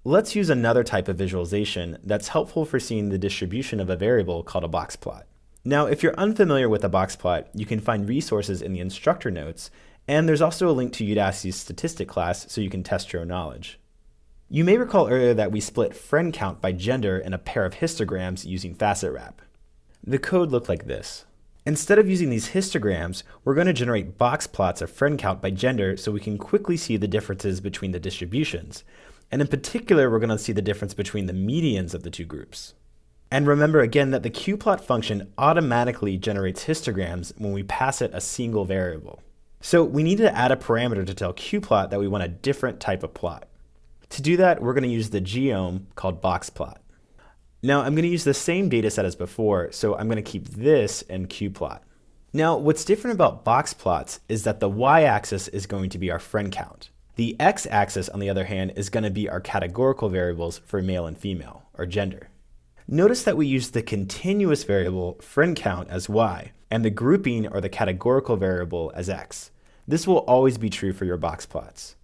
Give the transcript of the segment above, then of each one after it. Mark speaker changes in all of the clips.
Speaker 1: Let's use another type of visualization that's helpful for seeing the distribution of a variable called a box plot. Now, if you're unfamiliar with a box plot, you can find resources in the instructor notes, and there's also a link to Udacity's statistic class so you can test your own knowledge. You may recall earlier that we split friend count by gender in a pair of histograms using facet wrap. The code looked like this. Instead of using these histograms, we're going to generate box plots of friend count by gender so we can quickly see the differences between the distributions. And in particular, we're going to see the difference between the medians of the two groups. And remember again that the qplot function automatically generates histograms when we pass it a single variable. So we need to add a parameter to tell qplot that we want a different type of plot. To do that, we're going to use the geom called boxplot. Now I'm going to use the same data set as before, so I'm going to keep this in qplot. Now what's different about box plots is that the y-axis is going to be our friend count. The x-axis, on the other hand, is going to be our categorical variables for male and female, or gender. Notice that we use the continuous variable friend count as y, and the grouping or the categorical variable as x. This will always be true for your box plots.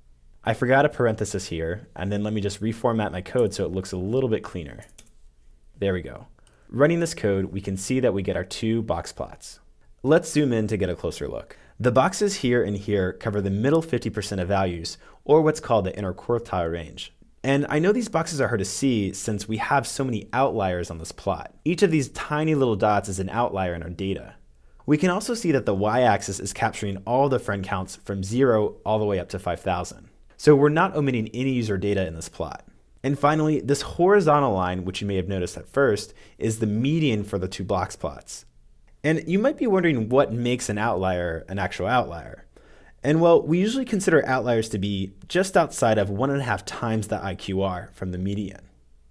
Speaker 1: I forgot a parenthesis here, and then let me just reformat my code so it looks a little bit cleaner. There we go. Running this code, we can see that we get our two box plots. Let's zoom in to get a closer look. The boxes here and here cover the middle 50% of values, or what's called the interquartile range. And I know these boxes are hard to see since we have so many outliers on this plot. Each of these tiny little dots is an outlier in our data. We can also see that the y-axis is capturing all the friend counts from 0 all the way up to 5,000. So we're not omitting any user data in this plot. And finally, this horizontal line, which you may have noticed at first, is the median for the two box plots. And you might be wondering what makes an outlier an actual outlier. And well, we usually consider outliers to be just outside of 1.5 times the IQR from the median.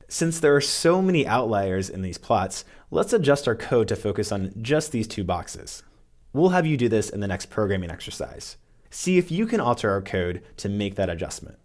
Speaker 1: Since there are so many outliers in these plots, let's adjust our code to focus on just these two boxes. We'll have you do this in the next programming exercise. See if you can alter our code to make that adjustment.